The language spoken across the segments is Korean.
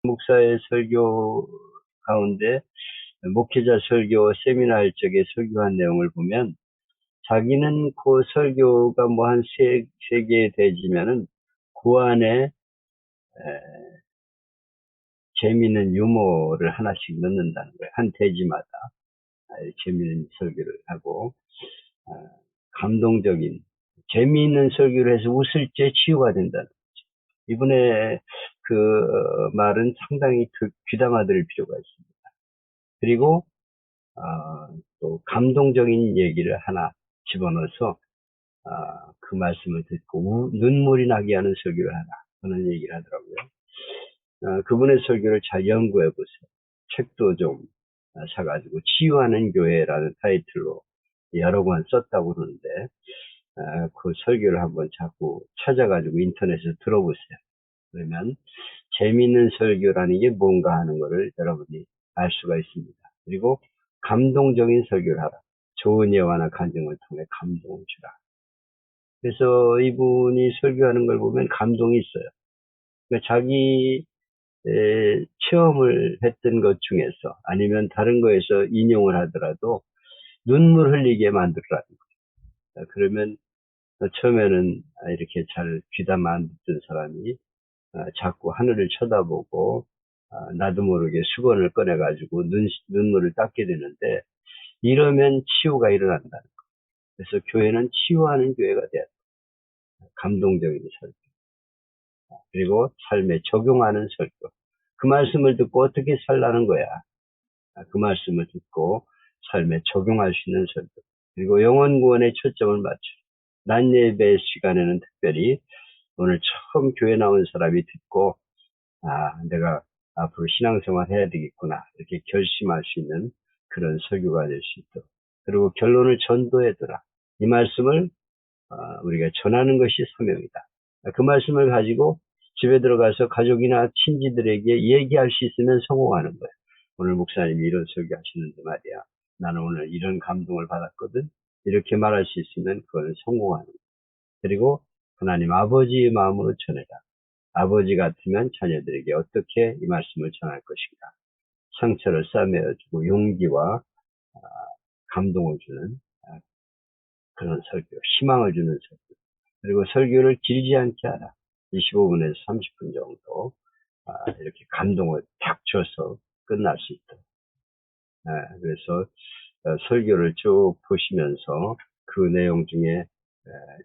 목사의 설교 가운데 목회자 설교 세미나 할 적에 설교한 내용을 보면 자기는 그 설교가 뭐 한 세 개 되지면은 그 안에 재미있는 유머를 하나씩 넣는다는 거예요. 한 대지마다 재미있는 설교를 하고 감동적인 재미있는 설교를 해서 웃을 때 치유가 된다는 거죠. 이분의 그 말은 상당히 귀담아 들을 필요가 있습니다. 그리고 또 감동적인 얘기를 하나 집어넣어서 그 말씀을 듣고 눈물이 나게 하는 설교를 하나 그런 얘기를 하더라고요. 그분의 설교를 잘 연구해 보세요. 책도 좀 사가지고 치유하는 교회라는 타이틀로 여러 권 썼다고 그러는데 그 설교를 한번 자꾸 찾아가지고 인터넷에서 들어보세요. 그러면 재미있는 설교라는 게 뭔가 하는 것을 여러분이 알 수가 있습니다. 그리고 감동적인 설교를 하라. 좋은 예화나 간증을 통해 감동을 주라. 그래서 이분이 설교하는 걸 보면 감동이 있어요. 그러니까 자기 체험을 했던 것 중에서 아니면 다른 거에서 인용을 하더라도 눈물 흘리게 만들라는 거예요. 그러면 처음에는 이렇게 잘 귀담아 안 듣던 사람이 자꾸 하늘을 쳐다보고 나도 모르게 수건을 꺼내가지고 눈물을 닦게 되는데 이러면 치유가 일어난다는 거예요. 그래서 교회는 치유하는 교회가 돼야 돼요. 감동적인 설교. 그리고 삶에 적용하는 설교. 그 말씀을 듣고 어떻게 살라는 거야. 그 말씀을 듣고 삶에 적용할 수 있는 설교. 그리고 영혼 구원에 초점을 맞춰. 낮 예배 시간에는 특별히 오늘 처음 교회 나온 사람이 듣고 내가 앞으로 신앙생활 해야 되겠구나 이렇게 결심할 수 있는 그런 설교가 될 수 있도록. 그리고 결론을 전도해더라. 이 말씀을 우리가 전하는 것이 사명이다. 그 말씀을 가지고 집에 들어가서 가족이나 친지들에게 얘기할 수 있으면 성공하는 거예요. 오늘 목사님이 이런 설교 하시는데 말이야. 나는 오늘 이런 감동을 받았거든. 이렇게 말할 수 있으면 그거는 성공하는 거예요. 그리고 하나님 아버지의 마음으로 전해라. 아버지 같으면 자녀들에게 어떻게 이 말씀을 전할 것인가. 상처를 싸매어주고 용기와 감동을 주는 그런 설교, 희망을 주는 설교. 그리고 설교를 길지 않게 하라. 25분에서 30분 정도 이렇게 감동을 탁 줘서 끝날 수 있도록. 그래서 설교를 쭉 보시면서 그 내용 중에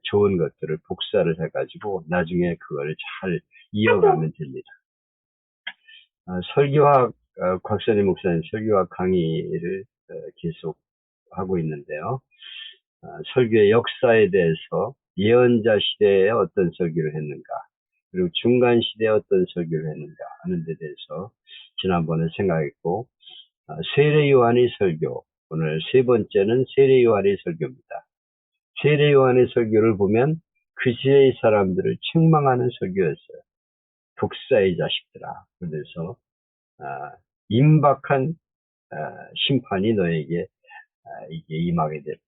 좋은 것들을 복사를 해가지고 나중에 그걸 잘 이어가면 됩니다. 설교학 곽선희 목사님 설교학 강의를 계속 하고 있는데요. 설교의 역사에 대해서 예언자 시대에 어떤 설교를 했는가, 그리고 중간 시대에 어떤 설교를 했는가 하는 데 대해서 지난번에 생각했고, 세례 요한의 설교, 오늘 세 번째는 세례 요한의 설교입니다. 세례 요한의 설교를 보면 그 시대의 사람들을 책망하는 설교였어요. 독사의 자식들아. 그래서 임박한 심판이 너에게 이게 임하게 됐다.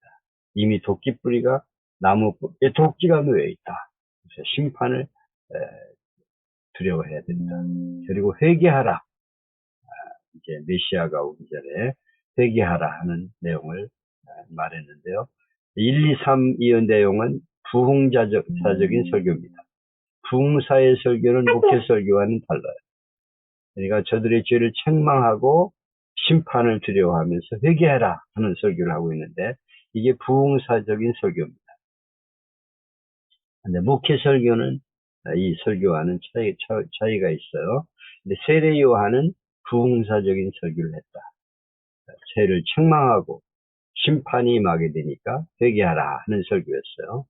이미 도끼뿌리가 나무에 도끼가 놓여 있다. 그래서 심판을 두려워해야 된다. 그리고 회개하라. 이제 메시아가 오기 전에 회개하라 하는 내용을 말했는데요. 1, 2, 3 이 내용은 부흥사적인 설교입니다. 부흥사의 설교는 목회 설교와는 달라요. 그러니까 저들의 죄를 책망하고 심판을 두려워하면서 회개하라 하는 설교를 하고 있는데 이게 부흥사적인 설교입니다. 근데 목회 설교는 이 설교와는 차이가 있어요. 근데 세례 요한은 부흥사적인 설교를 했다. 죄를 책망하고 심판이 임하게 되니까 회개하라 하는 설교였어요.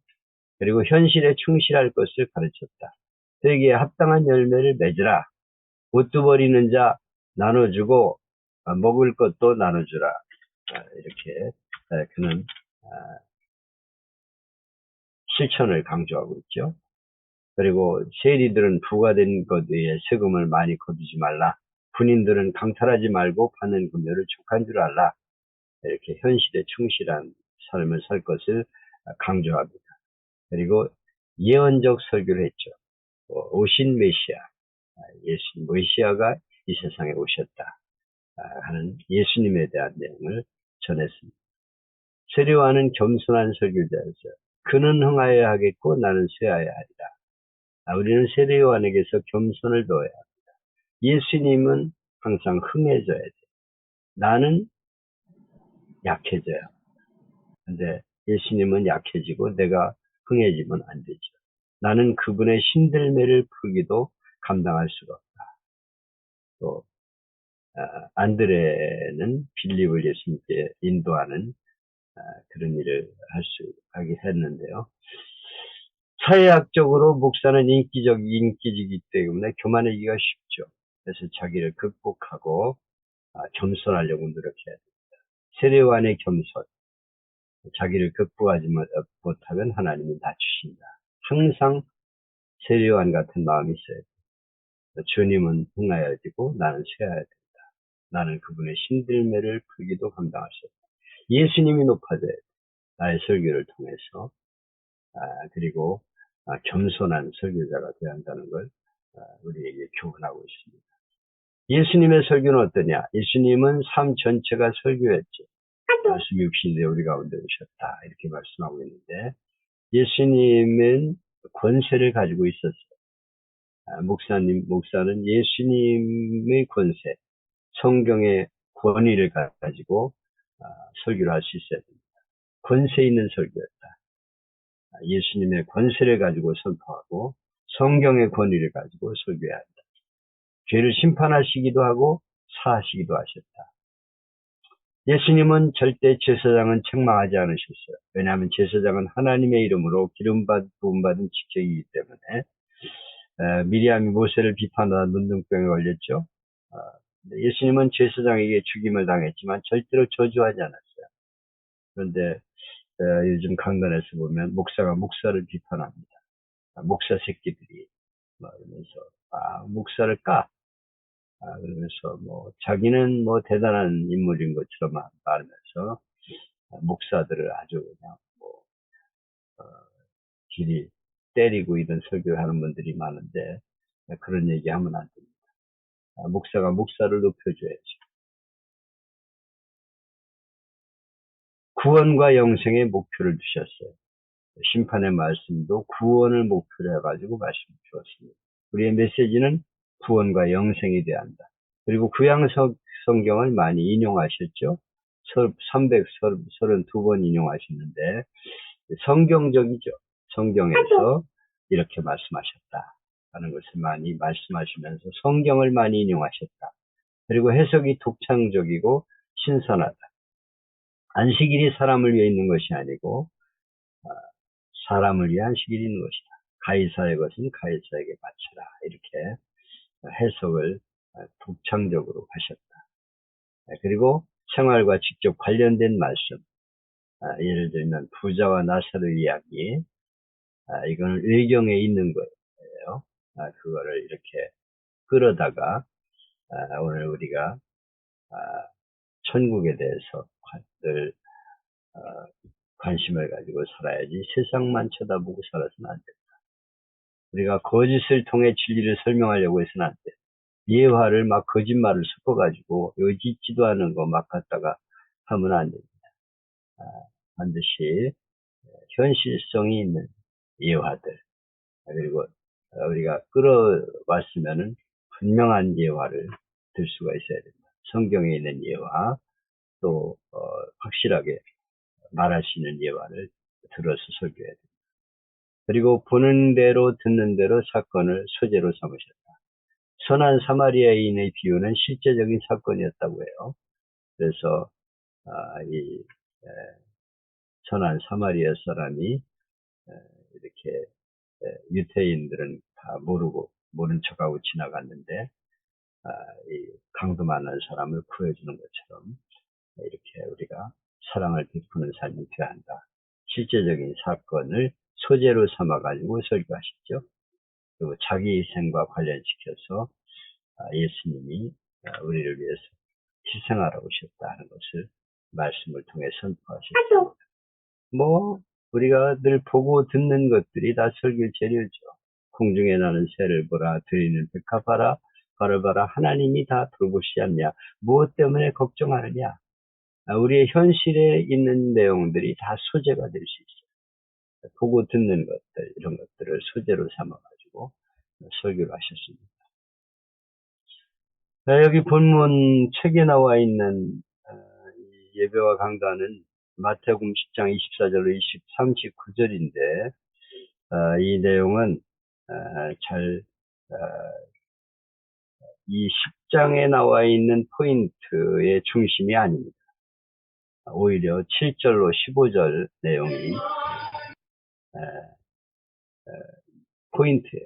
그리고 현실에 충실할 것을 가르쳤다. 회개에 합당한 열매를 맺으라. 옷도 버리는 자 나눠주고 먹을 것도 나눠주라. 이렇게 그는 실천을 강조하고 있죠. 그리고 세리들은 부과된 것 외에 세금을 많이 거두지 말라. 군인들은 강탈하지 말고 받는 금료를 족한 줄 알라. 이렇게 현실에 충실한 삶을 살 것을 강조합니다. 그리고 예언적 설교를 했죠. 오신 메시아, 예수 메시아가 이 세상에 오셨다 하는 예수님에 대한 내용을 전했습니다. 세례요한은 겸손한 설교자였어요. 그는 흥하여야 하겠고 나는 쇠하여야 하리라. 우리는 세례요한에게서 겸손을 배워야 합니다. 예수님은 항상 흥해져야 돼요. 나는 약해져요. 근데 예수님은 약해지고 내가 흥해지면 안 되죠. 나는 그분의 신들매를 풀기도 감당할 수가 없다. 또 안드레는 빌립을 예수님께 인도하는 그런 일을 하게 했는데요. 사회학적으로 목사는 인기적이기 때문에 교만하기가 쉽죠. 그래서 자기를 극복하고 겸손하려고 노력해야 됩니다. 세례요한의 겸손, 자기를 극복하지 못하면 하나님이 낮추신다. 항상 세례요한 같은 마음이 있어야 돼요. 주님은 흥하여지고 나는 쇠하여야 된다. 나는 그분의 신들매를 풀기도 감당할 수 없다. 예수님이 높아져야 돼. 나의 설교를 통해서 그리고 겸손한 설교자가 되어야 한다는 걸 우리에게 교훈하고 있습니다. 예수님의 설교는 어떠냐? 예수님은 삶 전체가 설교였죠. 말씀 육신에 우리 가운데 오셨다 이렇게 말씀하고 있는데 예수님은 권세를 가지고 있었어요. 목사는 예수님의 권세, 성경의 권위를 가지고 설교를 할 수 있어야 됩니다. 권세 있는 설교였다. 예수님의 권세를 가지고 선포하고 성경의 권위를 가지고 설교해야 한다. 죄를 심판하시기도 하고 사하시기도 하셨다. 예수님은 절대 제사장은 책망하지 않으셨어요. 왜냐하면 제사장은 하나님의 이름으로 부음받은 직책이기 때문에 미리암이 모세를 비판하다 눈등병에 걸렸죠. 예수님은 제사장에게 죽임을 당했지만 절대로 저주하지 않았어요. 그런데 요즘 강단에서 보면 목사가 목사를 비판합니다. 목사 새끼들이 그러면서 목사를 까 그러면서 자기는 대단한 인물인 것처럼 말하면서 목사들을 아주 그냥 길이 때리고 이런 설교를 하는 분들이 많은데 그런 얘기하면 안 됩니다. 목사가 목사를 높여줘야죠. 구원과 영생의 목표를 두셨어요. 심판의 말씀도 구원을 목표로 해가지고 말씀을 주었습니다. 우리의 메시지는 구원과 영생이 돼야 한다. 그리고 구약 성경을 많이 인용하셨죠. 332번 인용하셨는데 성경적이죠. 성경에서 이렇게 말씀하셨다 하는 것을 많이 말씀하시면서 성경을 많이 인용하셨다. 그리고 해석이 독창적이고 신선하다. 안식일이 사람을 위해 있는 것이 아니고 사람을 위한 안식일이 있는 것이다. 가이사의 것은 가이사에게 바쳐라. 이렇게 해석을 독창적으로 하셨다. 그리고 생활과 직접 관련된 말씀, 예를 들면 부자와 나사로의 이야기, 이거는 의경에 있는 거예요. 그거를 이렇게 끌어다가 오늘 우리가 천국에 대해서 늘 관심을 가지고 살아야지 세상만 쳐다보고 살아서는 안 된다. 우리가 거짓을 통해 진리를 설명하려고 해서는 안 돼. 예화를 막 거짓말을 섞어가지고 여짓지도 않은 거 막 갖다가 하면 안 됩니다. 반드시 현실성이 있는 예화들 그리고 우리가 끌어왔으면은 분명한 예화를 들 수가 있어야 됩니다. 성경에 있는 예화 또 확실하게 말하시는 예화를 들어서 설교해야 됩니다. 그리고 보는 대로 듣는 대로 사건을 소재로 삼으셨다. 선한 사마리아인의 비유는 실제적인 사건이었다고 해요. 그래서 이 선한 사마리아 사람이 이렇게 유태인들은 다 모른 척하고 지나갔는데 이 강도 많은 사람을 구해주는 것처럼 이렇게 우리가 사랑을 베푸는 삶이 되어야 한다. 실제적인 사건을 소재로 삼아가지고 설교하셨죠. 그리고 자기 희생과 관련시켜서 예수님이 우리를 위해서 희생하러 오셨다 하는 것을 말씀을 통해 선포하셨습니다. 우리가 늘 보고 듣는 것들이 다 설교 재료죠. 공중에 나는 새를 보라, 들리는 백합 봐라, 바라봐라. 하나님이 다 돌보시지 않냐. 무엇 때문에 걱정하느냐. 우리의 현실에 있는 내용들이 다 소재가 될 수 있어요. 보고 듣는 것들, 이런 것들을 소재로 삼아가지고 설교를 하셨습니다. 여기 본문 책에 나와 있는 이 예배와 강단은 마태복음 10장 24절로 39절인데 이 내용은 이 10장에 나와 있는 포인트의 중심이 아닙니다. 오히려 7절로 15절 내용이 포인트예요.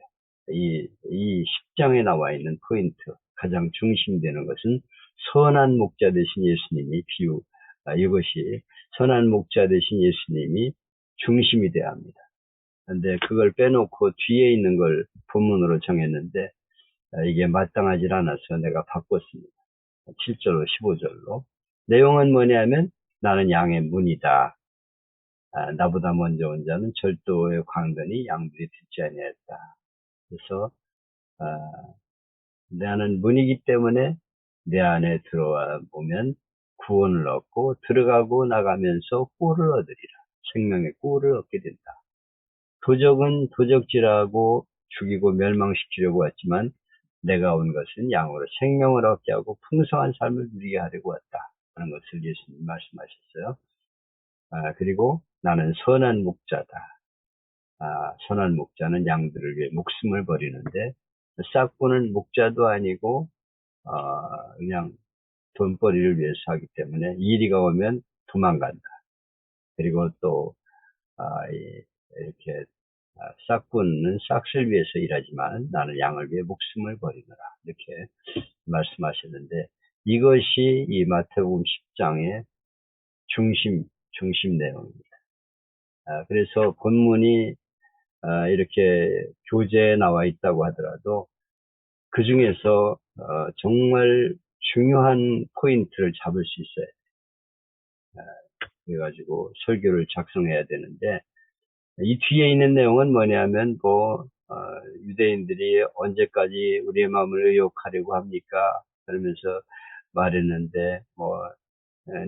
이 10장에 나와 있는 포인트, 가장 중심되는 것은 선한 목자 되신 예수님이 이것이 선한 목자 되신 예수님이 중심이 되어야 합니다. 그런데 그걸 빼놓고 뒤에 있는 걸 본문으로 정했는데 이게 마땅하지 않아서 내가 바꿨습니다. 7절로 15절로. 내용은 뭐냐면 나는 양의 문이다. 나보다 먼저 온 자는 절도의 광더니 양들이 듣지 아니하였다. 그래서 나는 문이기 때문에 내 안에 들어와 보면 구원을 얻고 들어가고 나가면서 꼴을 얻으리라. 생명의 꼴을 얻게 된다. 도적은 도적질하고 죽이고 멸망시키려고 왔지만 내가 온 것은 양으로 생명을 얻게 하고 풍성한 삶을 누리게 하려고 왔다 하는 것을 예수님 말씀하셨어요. 그리고 나는 선한 목자다. 선한 목자는 양들을 위해 목숨을 버리는데 싹구는 목자도 아니고 그냥 돈벌이를 위해서 하기 때문에 이리가 오면 도망간다. 그리고 또 이렇게 싹구는 싹을 위해서 일하지만 나는 양을 위해 목숨을 버리노라. 이렇게 말씀하셨는데 이것이 이 마태복음 10장의 중심 내용입니다. 그래서 본문이 이렇게 교재에 나와 있다고 하더라도 그 중에서 정말 중요한 포인트를 잡을 수 있어요. 그래가지고 설교를 작성해야 되는데 이 뒤에 있는 내용은 뭐냐면 유대인들이 언제까지 우리의 마음을 의욕하려고 합니까? 그러면서 말했는데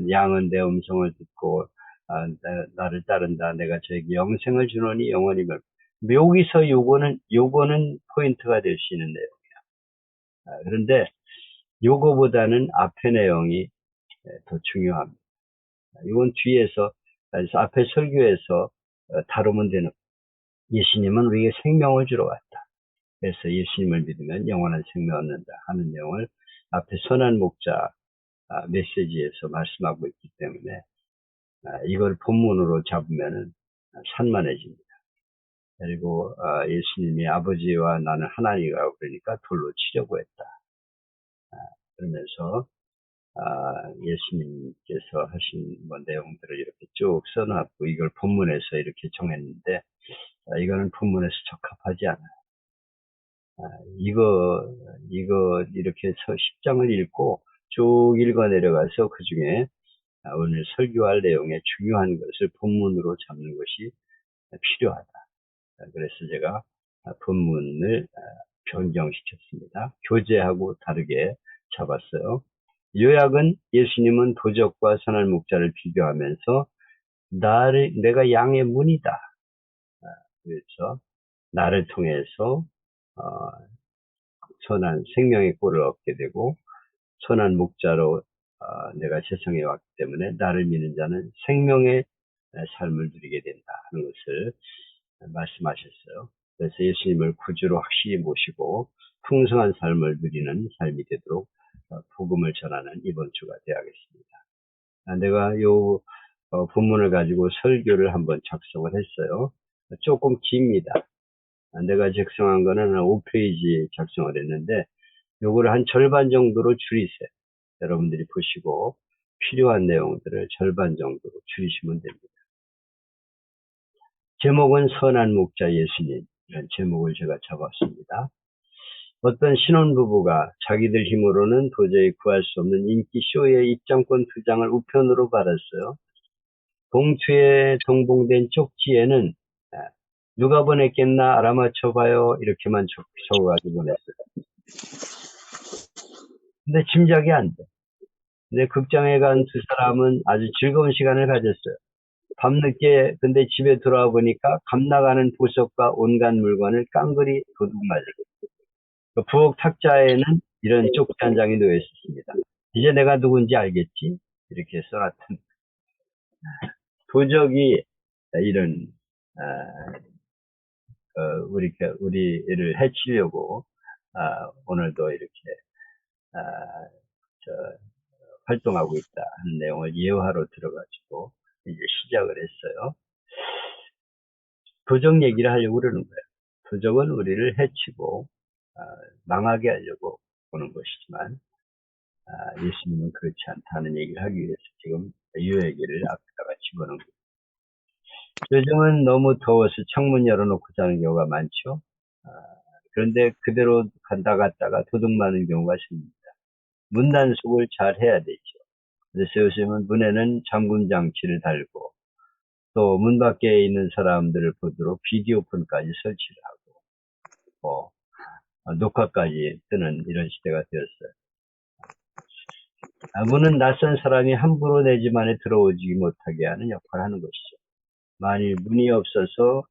양은 내 음성을 듣고 나를 따른다. 내가 저에게 영생을 주노니 영원히 여기서 요거는 포인트가 될 수 있는 내용이야. 그런데 요거보다는 앞의 내용이 더 중요합니다. 이건 뒤에서 앞에 설교에서 다루면 되는 예수님은 우리에게 생명을 주러 왔다. 그래서 예수님을 믿으면 영원한 생명을 얻는다 하는 내용을 앞에 선한 목자 메시지에서 말씀하고 있기 때문에 이걸 본문으로 잡으면 산만해집니다. 그리고 예수님이 아버지와 나는 하나님이라고 그러니까 돌로 치려고 했다. 그러면서 예수님께서 하신 내용들을 이렇게 쭉 써놨고 이걸 본문에서 이렇게 정했는데 이거는 본문에서 적합하지 않아요. 이거 이렇게 해서 10장을 읽고 쭉 읽어 내려가서 그 중에 오늘 설교할 내용의 중요한 것을 본문으로 잡는 것이 필요하다. 그래서 제가 본문을 변경시켰습니다. 교재하고 다르게 잡았어요. 요약은 예수님은 도적과 선한 목자를 비교하면서 내가 양의 문이다. 그래서 나를 통해서 선한 생명의 꼴을 얻게 되고 선한 목자로 내가 세상에 왔기 때문에 나를 믿는 자는 생명의 삶을 누리게 된다 하는 것을 말씀하셨어요. 그래서 예수님을 구주로 확실히 모시고 풍성한 삶을 누리는 삶이 되도록 복음을 전하는 이번 주가 되어야겠습니다. 내가 요 본문을 가지고 설교를 한번 작성을 했어요. 조금 깁니다. 내가 작성한 거는 5페이지 작성을 했는데 요거를 한 절반 정도로 줄이세요. 여러분들이 보시고 필요한 내용들을 절반 정도로 줄이시면 됩니다. 제목은 선한 목자 예수님, 이런 제목을 제가 잡았습니다. 어떤 신혼부부가 자기들 힘으로는 도저히 구할 수 없는 인기쇼의 입장권 2장을 우편으로 받았어요. 봉투에 동봉된 쪽지에는 누가 보냈겠나 알아맞혀봐요 이렇게만 적어가지고 보냈어요. 근데 짐작이 안 돼. 근데 극장에 간 두 사람은 아주 즐거운 시간을 가졌어요. 밤늦게 근데 집에 돌아와 보니까 감 나가는 보석과 온갖 물건을 깡그리 도둑 맞았어요. 그 부엌 탁자에는 이런 쪽지 한 장이 놓여 있었습니다. 이제 내가 누군지 알겠지? 이렇게 써놨던 도적이 이런 우리를 해치려고 오늘도 이렇게 아, 저, 활동하고 있다 하는 내용을 예화로 들어가지고 이제 시작을 했어요. 도적 얘기를 하려고 그러는 거예요. 도적은 우리를 해치고 망하게 하려고 보는 것이지만 예수님은 그렇지 않다는 얘기를 하기 위해서 지금 이 얘기를 앞에다가 집어넣은 거예요. 요즘은 너무 더워서 창문 열어놓고 자는 경우가 많죠. 그런데 그대로 갔다가 도둑 맞는 경우가 생깁니다. 문 단속을 잘 해야 되죠. 그래서 요즘은 문에는 잠금 장치를 달고 또 문 밖에 있는 사람들을 보도록 비디오폰까지 설치를 하고 뭐 녹화까지 뜨는 이런 시대가 되었어요. 문은 낯선 사람이 함부로 내 집 안에 들어오지 못하게 하는 역할을 하는 것이죠. 만일 문이 없어서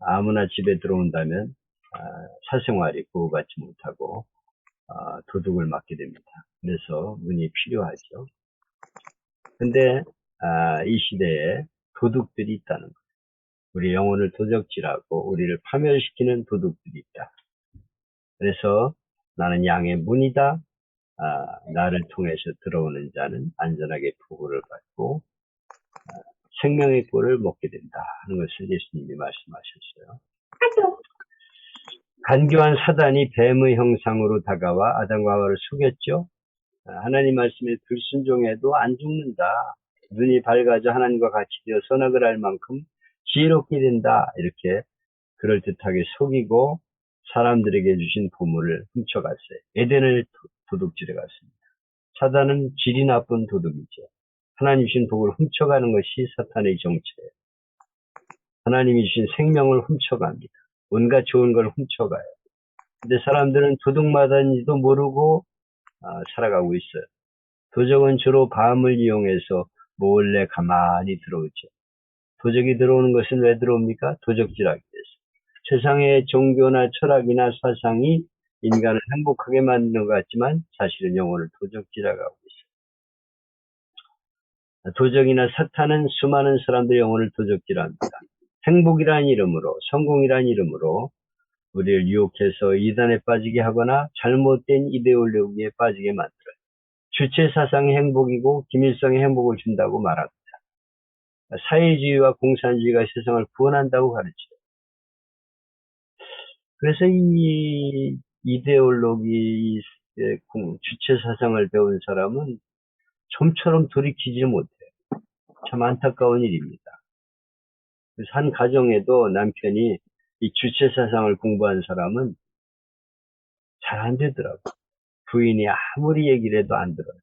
아무나 집에 들어온다면 사생활이 보호받지 못하고 도둑을 맞게 됩니다. 그래서 문이 필요하죠. 근데 이 시대에 도둑들이 있다는 거예요. 우리 영혼을 도적질하고 우리를 파멸시키는 도둑들이 있다. 그래서 나는 양의 문이다. 나를 통해서 들어오는 자는 안전하게 보호를 받고 생명의 꼴을 먹게 된다 하는 것을 예수님이 말씀하셨어요. 간교한 사단이 뱀의 형상으로 다가와 아담과 하와를 속였죠. 하나님 말씀에 불순종해도 안 죽는다. 눈이 밝아져 하나님과 같이 되어 선악을 알 만큼 지혜롭게 된다. 이렇게 그럴듯하게 속이고 사람들에게 주신 보물을 훔쳐갔어요. 에덴을 도둑질해 갔습니다. 사단은 질이 나쁜 도둑이죠. 하나님 주신 복을 훔쳐가는 것이 사탄의 정체예요. 하나님이 주신 생명을 훔쳐갑니다. 온갖 좋은 걸 훔쳐가요. 근데 사람들은 도둑마다인지도 모르고 살아가고 있어요. 도적은 주로 밤을 이용해서 몰래 가만히 들어오죠. 도적이 들어오는 것은 왜 들어옵니까? 도적질하기 위해서. 세상의 종교나 철학이나 사상이 인간을 행복하게 만드는 것 같지만 사실은 영혼을 도적질하고 있어요. 도적이나 사탄은 수많은 사람들의 영혼을 도적질합니다. 행복이라는 이름으로, 성공이라는 이름으로 우리를 유혹해서 이단에 빠지게 하거나 잘못된 이데올로기에 빠지게 만들어요. 주체 사상이 행복이고 김일성이 행복을 준다고 말합니다. 사회주의와 공산주의가 세상을 구원한다고 가르쳐요. 그래서 이 이데올로기 주체 사상을 배운 사람은 좀처럼 돌이키지 못해요. 참 안타까운 일입니다. 그래서 한 가정에도 남편이 이 주체 사상을 공부한 사람은 잘 안 되더라고요. 부인이 아무리 얘기를 해도 안 들어요.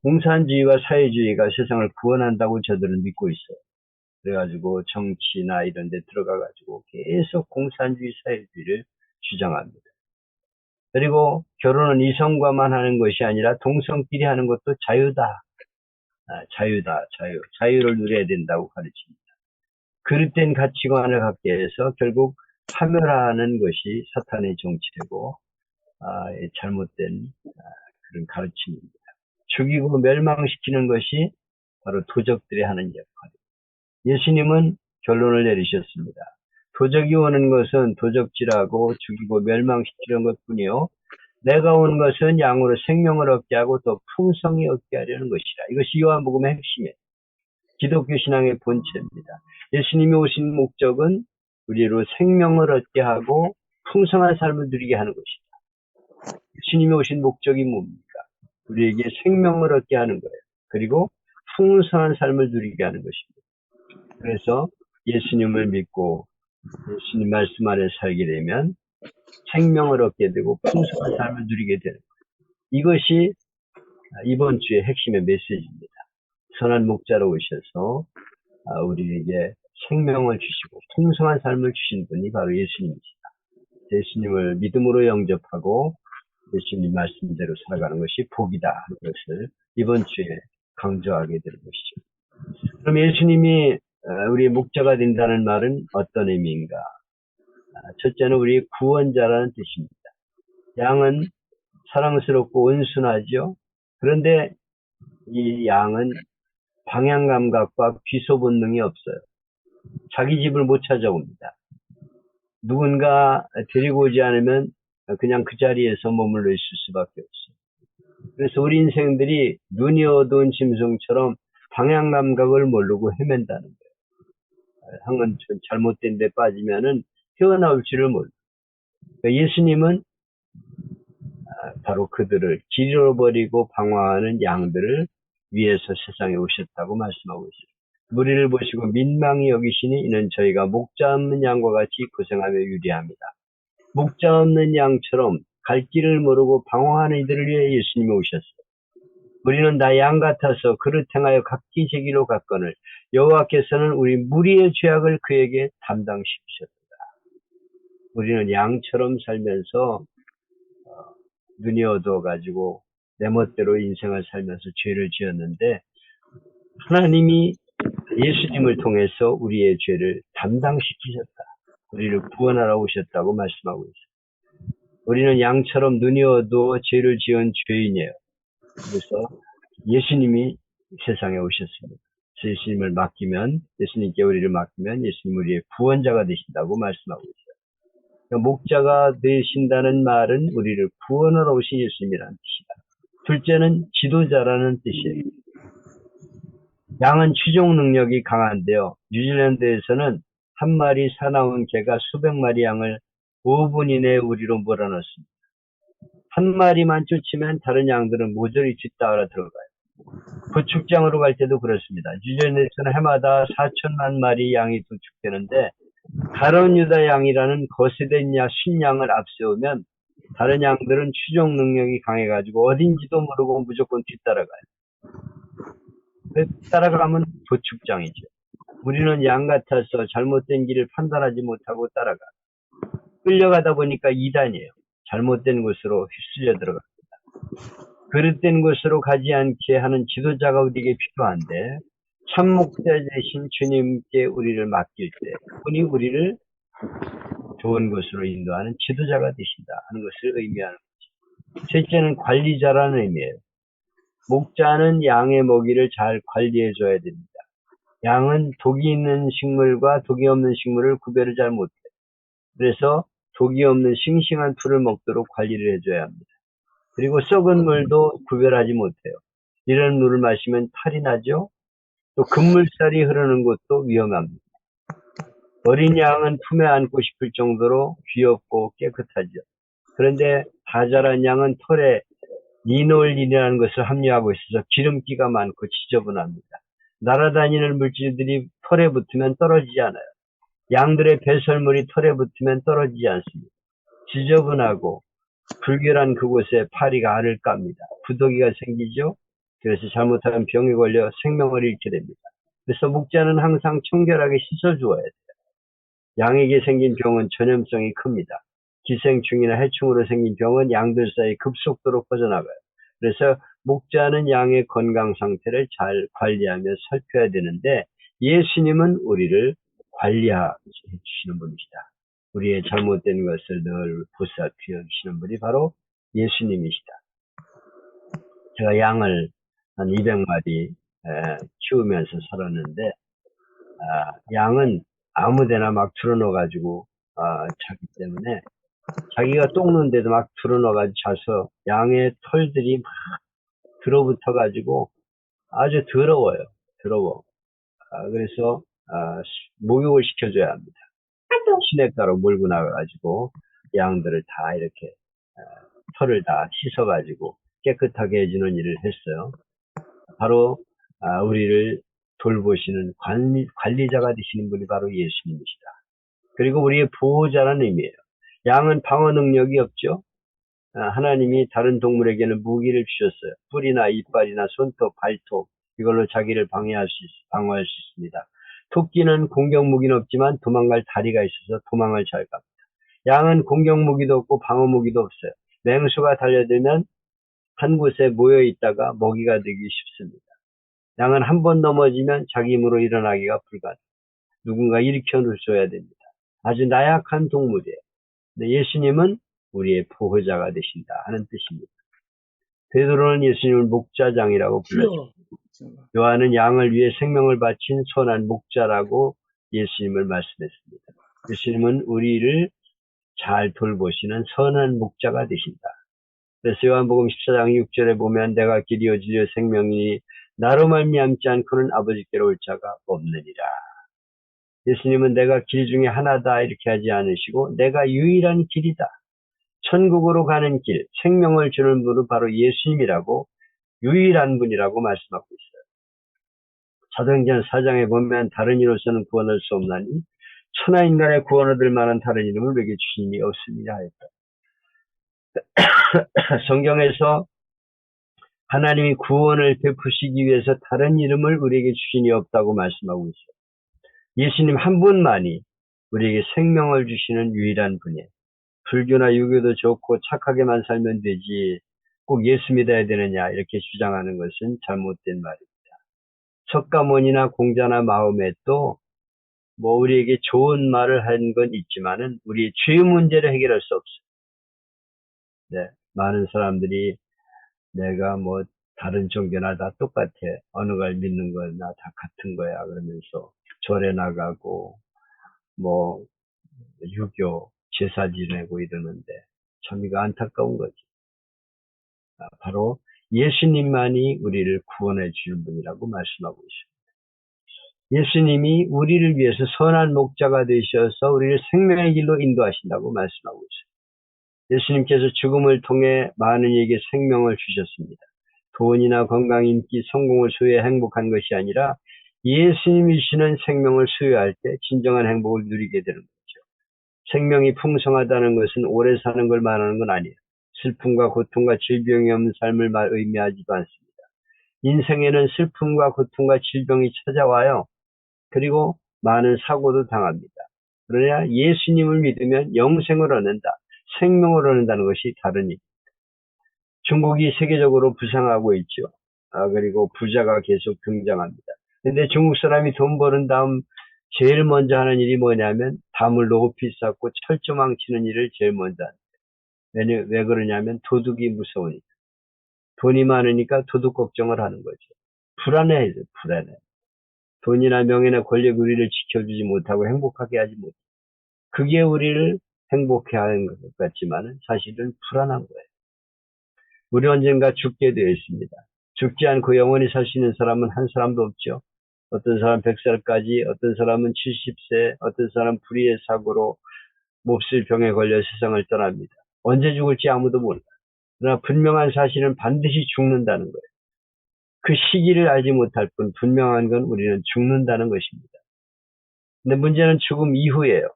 공산주의와 사회주의가 세상을 구원한다고 저들은 믿고 있어요. 그래가지고 정치나 이런 데 들어가가지고 계속 공산주의, 사회주의를 주장합니다. 그리고 결혼은 이성과만 하는 것이 아니라 동성끼리 하는 것도 자유다. 자유다, 자유. 자유를 누려야 된다고 가르칩니다. 그릇된 가치관을 갖게 해서 결국 파멸하는 것이 사탄의 정체고 잘못된 그런 가르침입니다. 죽이고 멸망시키는 것이 바로 도적들이 하는 역할입니다. 예수님은 결론을 내리셨습니다. 도적이 오는 것은 도적질하고 죽이고 멸망시키는 것뿐이요. 내가 온 것은 양으로 생명을 얻게 하고 또 풍성히 얻게 하려는 것이라. 이것이 요한복음의 핵심이에요. 기독교 신앙의 본체입니다. 예수님이 오신 목적은 우리로 생명을 얻게 하고 풍성한 삶을 누리게 하는 것이다. 예수님이 오신 목적이 뭡니까? 우리에게 생명을 얻게 하는 거예요. 그리고 풍성한 삶을 누리게 하는 것입니다. 그래서 예수님을 믿고 예수님 말씀 안에 살게 되면 생명을 얻게 되고 풍성한 삶을 누리게 되는 거예요. 이것이 이번 주의 핵심의 메시지입니다. 선한 목자로 오셔서 우리에게 생명을 주시고 풍성한 삶을 주신 분이 바로 예수님이시다. 예수님을 믿음으로 영접하고 예수님 말씀대로 살아가는 것이 복이다 하는 것을 이번 주에 강조하게 될 것이죠. 그럼 예수님이 우리 목자가 된다는 말은 어떤 의미인가? 첫째는 우리 구원자라는 뜻입니다. 양은 사랑스럽고 온순하죠. 그런데 이 양은 방향감각과 귀소 본능이 없어요. 자기 집을 못 찾아옵니다. 누군가 데리고 오지 않으면 그냥 그 자리에서 머물러 있을 수밖에 없어요. 그래서 우리 인생들이 눈이 어두운 짐승처럼 방향감각을 모르고 헤맨다는 거예요. 한번 잘못된 데 빠지면은 헤어나올 줄을 몰라요. 예수님은 바로 그들을 길 잃어버리고 방황하는 양들을 위해서 세상에 오셨다고 말씀하고 있어요. 무리를 보시고 민망히 여기시니 이는 저희가 목자 없는 양과 같이 고생하며 유리합니다. 목자 없는 양처럼 갈 길을 모르고 방황하는 이들을 위해 예수님이 오셨어요. 우리는 다 양 같아서 그릇 행하여 각기 제 길로 갔거늘 여호와께서는 우리 무리의 죄악을 그에게 담당시키셨다. 우리는 양처럼 살면서 눈이 어두워가지고 내 멋대로 인생을 살면서 죄를 지었는데 하나님이 예수님을 통해서 우리의 죄를 담당시키셨다. 우리를 구원하러 오셨다고 말씀하고 있어요. 우리는 양처럼 눈이 어두워 죄를 지은 죄인이에요. 그래서 예수님이 세상에 오셨습니다. 예수님을 맡기면, 예수님께 우리를 맡기면 예수님 우리의 구원자가 되신다고 말씀하고 있어요. 목자가 되신다는 말은 우리를 구원하러 오신 예수님이라는 뜻이다. 둘째는 지도자라는 뜻이에요. 양은 추종 능력이 강한데요. 뉴질랜드에서는 한 마리 사나운 개가 수백 마리 양을 5분 이내에 우리로 몰아넣습니다. 한 마리만 쫓으면 다른 양들은 모조리 뒤따라 들어가요. 도축장으로 갈 때도 그렇습니다. 뉴질랜드에서는 해마다 4천만 마리 양이 도축되는데 가론 유다 양이라는 거세된 신양을 앞세우면 다른 양들은 추종 능력이 강해가지고 어딘지도 모르고 무조건 뒤따라가요. 따라가면 도축장이죠. 우리는 양 같아서 잘못된 길을 판단하지 못하고 따라가. 끌려가다 보니까 이단이에요. 잘못된 곳으로 휩쓸려 들어갑니다. 그릇된 곳으로 가지 않게 하는 지도자가 우리에게 필요한데 참 목자 되신 주님께 우리를 맡길 때 그분이 우리를 좋은 곳으로 인도하는 지도자가 되신다 하는 것을 의미하는 거죠. 셋째는 관리자라는 의미예요. 목자는 양의 먹이를 잘 관리해 줘야 됩니다. 양은 독이 있는 식물과 독이 없는 식물을 구별을 잘 못해요. 그래서 독이 없는 싱싱한 풀을 먹도록 관리를 해줘야 합니다. 그리고 썩은 물도 구별하지 못해요. 이런 물을 마시면 탈이 나죠. 또 급물살이 흐르는 곳도 위험합니다. 어린 양은 품에 안고 싶을 정도로 귀엽고 깨끗하죠. 그런데 다 자란 양은 털에 리놀린이라는 것을 함유하고 있어서 기름기가 많고 지저분합니다. 날아다니는 물질들이 털에 붙으면 떨어지지 않아요. 양들의 배설물이 털에 붙으면 떨어지지 않습니다. 지저분하고 불결한 그곳에 파리가 알을 깝니다. 부더기가 생기죠. 그래서 잘못하면 병에 걸려 생명을 잃게 됩니다. 그래서 목자는 항상 청결하게 씻어주어야 돼요. 양에게 생긴 병은 전염성이 큽니다. 기생충이나 해충으로 생긴 병은 양들 사이 급속도로 퍼져나가요. 그래서 목자는 양의 건강 상태를 잘 관리하며 살펴야 되는데 예수님은 우리를 관리해 주시는 분이시다. 우리의 잘못된 것을 늘 보살펴 주시는 분이 바로 예수님이시다. 제가 양을 한 200마리 키우면서 살았는데 양은 아무데나 막 틀어넣어가지고 자기 때문에 자기가 똥 누는데도 막 틀어넣어가지고 자서 양의 털들이 막 들어붙어가지고 아주 더러워요. 더러워. 그래서 목욕을 시켜줘야 합니다. 시냇가로 몰고 나가가지고 양들을 다 이렇게 털을 다 씻어가지고 깨끗하게 해주는 일을 했어요. 바로 우리를 돌보시는 관리자가 되시는 분이 바로 예수님이시다. 그리고 우리의 보호자라는 의미예요. 양은 방어 능력이 없죠. 하나님이 다른 동물에게는 무기를 주셨어요. 뿔이나 이빨이나 손톱, 발톱 이걸로 자기를 방어할 수 있습니다. 토끼는 공격 무기는 없지만 도망갈 다리가 있어서 도망을 잘 갑니다. 양은 공격 무기도 없고 방어 무기도 없어요. 맹수가 달려들면 한 곳에 모여 있다가 먹이가 되기 쉽습니다. 양은 한 번 넘어지면 자기 힘으로 일어나기가 불가능. 누군가 일으켜 놓으셔야 됩니다. 아주 나약한 동물이에요. 근데 예수님은 우리의 보호자가 되신다 하는 뜻입니다. 베드로는 예수님을 목자장이라고 불렀죠. 요한은 양을 위해 생명을 바친 선한 목자라고 예수님을 말씀했습니다. 예수님은 우리를 잘 돌보시는 선한 목자가 되신다. 그래서 요한복음 14장 6절에 보면 내가 길이요 진리요 생명이니 나로 말미암지 않고는 아버지께로 올 자가 없느니라. 예수님은 내가 길 중에 하나다 이렇게 하지 않으시고 내가 유일한 길이다. 천국으로 가는 길, 생명을 주는 분은 바로 예수님이라고 유일한 분이라고 말씀하고 있어요. 사도행전 4장에 보면 다른 이로서는 구원할 수 없나니 천하 인간의 구원 얻을 만한 다른 이름을 우리에게 주시니 없습니다 하였다. 성경에서 하나님이 구원을 베푸시기 위해서 다른 이름을 우리에게 주시니 없다고 말씀하고 있어요. 예수님 한 분만이 우리에게 생명을 주시는 유일한 분이에요. 불교나 유교도 좋고 착하게만 살면 되지 꼭 예수 믿어야 되느냐 이렇게 주장하는 것은 잘못된 말입니다. 석가모니나 공자나 마음에도 뭐 우리에게 좋은 말을 한 건 있지만은 우리의 죄 문제를 해결할 수 없어요. 네, 많은 사람들이 내가 뭐 다른 종교나 다 똑같아. 어느 걸 믿는 거나 다 같은 거야. 그러면서 절에 나가고 뭐 유교 제사 지내고 이러는데 참 이거 안타까운 거지. 바로 예수님만이 우리를 구원해 주는 분이라고 말씀하고 있습니다. 예수님이 우리를 위해서 선한 목자가 되셔서 우리를 생명의 길로 인도하신다고 말씀하고 있습니다. 예수님께서 죽음을 통해 많은 이에게 생명을 주셨습니다. 돈이나 건강, 인기, 성공을 소유해 행복한 것이 아니라 예수님이 주시는 생명을 소유할 때 진정한 행복을 누리게 되는 거죠. 생명이 풍성하다는 것은 오래 사는 걸 말하는 건 아니에요. 슬픔과 고통과 질병이 없는 삶을 의미하지도 않습니다. 인생에는 슬픔과 고통과 질병이 찾아와요. 그리고 많은 사고도 당합니다. 그러나 예수님을 믿으면 영생을 얻는다. 생명을 얻는다는 것이 다른 일입니다. 중국이 세계적으로 부상하고 있죠. 그리고 부자가 계속 등장합니다. 근데 중국 사람이 돈 버는 다음 제일 먼저 하는 일이 뭐냐면 담을 높이 쌓고 철조망 치는 일을 제일 먼저 합니다. 왜 그러냐면 도둑이 무서우니까. 돈이 많으니까 도둑 걱정을 하는 거죠. 불안해요. 불안해. 돈이나 명예나 권력 우리를 지켜주지 못하고 행복하게 하지 못해요. 그게 우리를 행복해 하는 것 같지만 사실은 불안한 거예요. 우리 언젠가 죽게 되어 있습니다. 죽지 않고 영원히 살 수 있는 사람은 한 사람도 없죠. 어떤 사람 100살까지, 어떤 사람은 70세, 어떤 사람은 불의의 사고로 몹쓸 병에 걸려 세상을 떠납니다. 언제 죽을지 아무도 몰라요. 그러나 분명한 사실은 반드시 죽는다는 거예요. 그 시기를 알지 못할 뿐 분명한 건 우리는 죽는다는 것입니다. 근데 문제는 죽음 이후예요.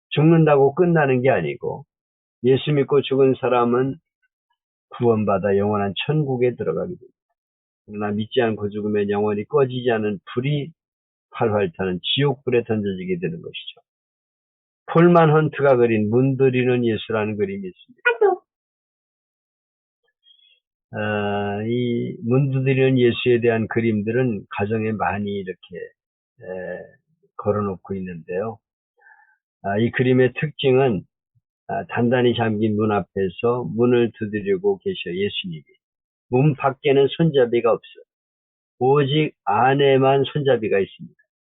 죽는다고 끝나는 게 아니고 예수 믿고 죽은 사람은 구원받아 영원한 천국에 들어가게 됩니다. 그러나 믿지 않고 죽으면 영원히 꺼지지 않은 불이 활활 타는 지옥불에 던져지게 되는 것이죠. 폴만 헌트가 그린 문드리는 예수라는 그림이 있습니다. 이 문드리는 예수에 대한 그림들은 가정에 많이 이렇게 걸어놓고 있는데요. 이 그림의 특징은 단단히 잠긴 문 앞에서 문을 두드리고 계셔 예수님이. 문 밖에는 손잡이가 없어요. 오직 안에만 손잡이가 있습니다.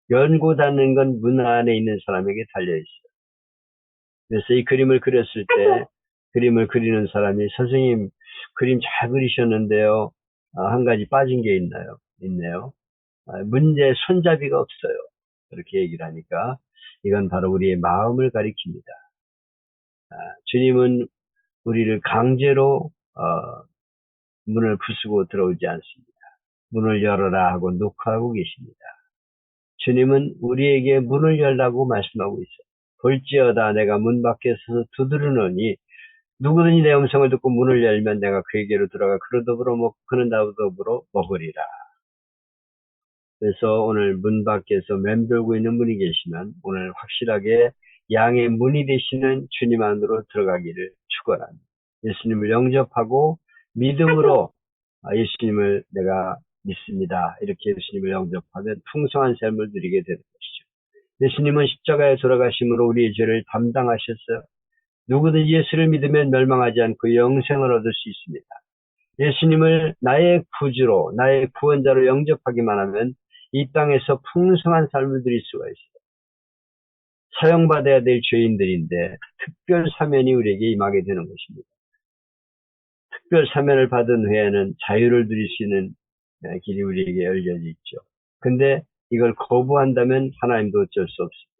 열고 닫는 건 문 안에 있는 사람에게 달려있어요. 그래서 이 그림을 그렸을 때 그림을 그리는 사람이 선생님 그림 잘 그리셨는데요. 한 가지 빠진 게 있네요. 문제 손잡이가 없어요. 그렇게 얘기를 하니까 이건 바로 우리의 마음을 가리킵니다. 주님은 우리를 강제로 문을 부수고 들어오지 않습니다. 문을 열어라 하고 녹화하고 계십니다. 주님은 우리에게 문을 열라고 말씀하고 있어요. 볼지어다 내가 문 밖에 서서 두드리노니 누구든지 내 음성을 듣고 문을 열면 내가 그에게로 들어가 그는 나와 더불어 먹으리라. 그래서 오늘 문 밖에서 맴돌고 있는 분이 계시면 오늘 확실하게 양의 문이 되시는 주님 안으로 들어가기를 축원합니다. 예수님을 영접하고 믿음으로 예수님을 내가 믿습니다. 이렇게 예수님을 영접하면 풍성한 삶을 누리게 되는 것이죠. 예수님은 십자가에 돌아가심으로 우리의 죄를 담당하셨어요. 누구든지 예수를 믿으면 멸망하지 않고 영생을 얻을 수 있습니다. 예수님을 나의 구주로, 나의 구원자로 영접하기만 하면 이 땅에서 풍성한 삶을 누릴 수가 있어요. 사용받아야 될 죄인들인데 특별 사면이 우리에게 임하게 되는 것입니다. 특별 사면을 받은 후에는 자유를 누릴 수 있는 길이 우리에게 열려져 있죠. 근데 이걸 거부한다면 하나님도 어쩔 수 없습니다.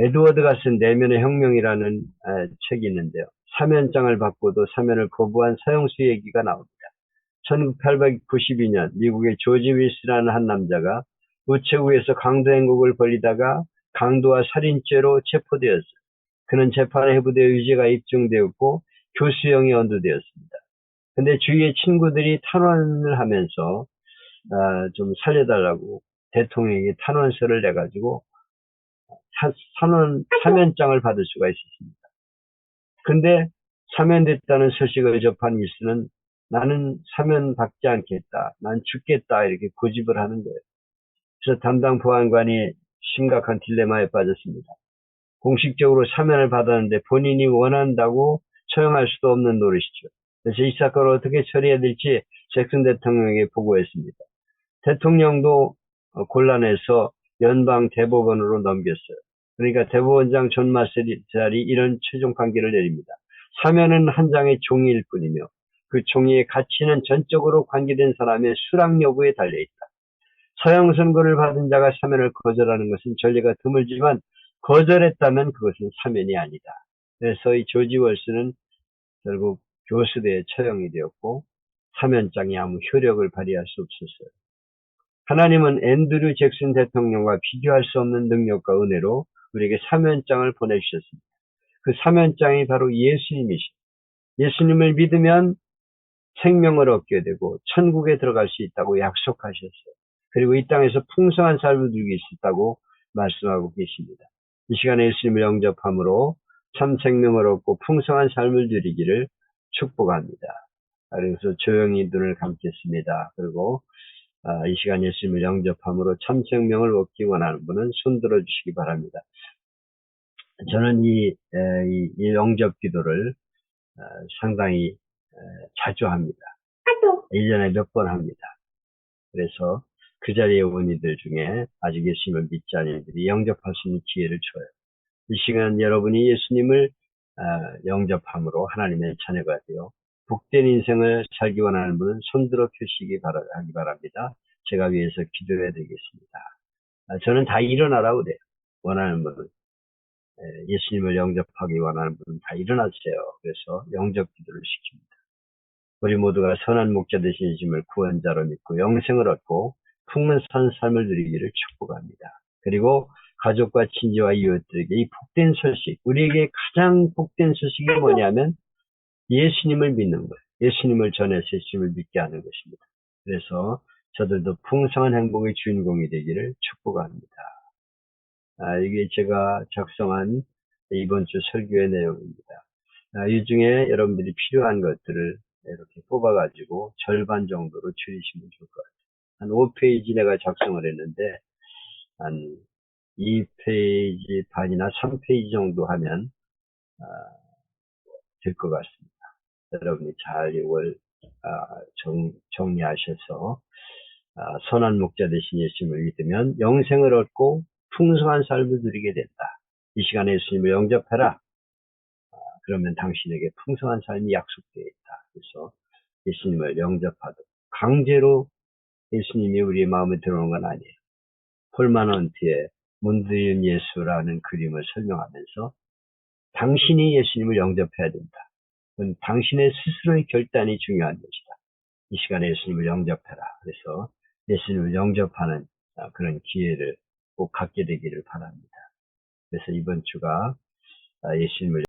에드워드가 쓴 내면의 혁명이라는 책이 있는데요. 사면장을 받고도 사면을 거부한 사형수 얘기가 나옵니다. 1892년 미국의 조지 윌스라는 한 남자가 우체국에서 강도 행곡을 벌이다가 강도와 살인죄로 체포되었어요. 그는 재판에 해부되어 유죄가 입증되었고 교수형이 언도되었습니다. 근데 주위의 친구들이 탄원을 하면서 좀 살려달라고 대통령에게 탄원서를 내가지고 사면장을 받을 수가 있었습니다. 근데 사면됐다는 소식을 접한 윌스는 나는 사면받지 않겠다. 난 죽겠다. 이렇게 고집을 하는 거예요. 그래서 담당 보안관이 심각한 딜레마에 빠졌습니다. 공식적으로 사면을 받았는데 본인이 원한다고 처형할 수도 없는 노릇이죠. 그래서 이 사건을 어떻게 처리해야 될지 잭슨 대통령에게 보고했습니다. 대통령도 곤란해서 연방 대법원으로 넘겼어요. 그러니까 대법원장 존 마셀이 이런 최종 판결을 내립니다. 사면은 한 장의 종이일 뿐이며 그 종이의 가치는 전적으로 관계된 사람의 수락 여부에 달려있다. 사형 선고를 받은 자가 사면을 거절하는 것은 전례가 드물지만 거절했다면 그것은 사면이 아니다. 그래서 이 조지 월스는 결국 교수대에 처형이 되었고 사면장이 아무 효력을 발휘할 수 없었어요. 하나님은 앤드류 잭슨 대통령과 비교할 수 없는 능력과 은혜로 우리에게 사면장을 보내주셨습니다. 그 사면장이 바로 예수님이시죠. 예수님을 믿으면 생명을 얻게 되고 천국에 들어갈 수 있다고 약속하셨어요. 그리고 이 땅에서 풍성한 삶을 누릴 수 있다고 말씀하고 계십니다. 이 시간에 예수님을 영접함으로 참 생명을 얻고 풍성한 삶을 누리기를 축복합니다. 그래서 조용히 눈을 감겠습니다. 그리고 이 시간 예수님을 영접함으로 참 생명을 얻기 원하는 분은 손들어 주시기 바랍니다. 저는 이 영접 기도를 상당히 자주 합니다. 1년에 몇 번 합니다. 그래서 그 자리에 온 이들 중에 아직 예수님을 믿지 않은 이들이 영접할 수 있는 기회를 줘요. 이 시간 여러분이 예수님을 영접함으로 하나님의 자녀가 되어 복된 인생을 살기 원하는 분은 손들어 펴시기 바랍니다. 제가 위해서 기도해야 되겠습니다. 저는 다 일어나라고 그래요. 원하는 분은. 예수님을 영접하기 원하는 분은 다 일어나주세요. 그래서 영접 기도를 시킵니다. 우리 모두가 선한 목자 되신 예수님을 구원자로 믿고 영생을 얻고 풍성한 삶을 누리기를 축복합니다. 그리고 가족과 친지와 이웃들에게 이 복된 소식, 우리에게 가장 복된 소식이 뭐냐면 예수님을 믿는 거예요. 예수님을 전해서 예수님을 믿게 하는 것입니다. 그래서 저들도 풍성한 행복의 주인공이 되기를 축복합니다. 이게 제가 작성한 이번 주 설교의 내용입니다. 이 중에 여러분들이 필요한 것들을 이렇게 뽑아가지고 절반 정도로 줄이시면 좋을 것 같아요. 한 5페이지 내가 작성을 했는데 한 2페이지 반이나 3페이지 정도 하면 될 것 같습니다. 여러분이 잘 이걸 정리하셔서 선한 목자 되신 예수님을 믿으면 영생을 얻고 풍성한 삶을 누리게 된다. 이 시간에 예수님을 영접해라. 그러면 당신에게 풍성한 삶이 약속되어 있다. 그래서 예수님을 영접하도록 강제로 예수님이 우리의 마음에 들어오는 건 아니에요. 폴마넌트의 문드인 예수라는 그림을 설명하면서 당신이 예수님을 영접해야 된다. 그건 당신의 스스로의 결단이 중요한 것이다. 이 시간에 예수님을 영접해라. 그래서 예수님을 영접하는 그런 기회를 꼭 갖게 되기를 바랍니다. 그래서 이번 주가 예수님을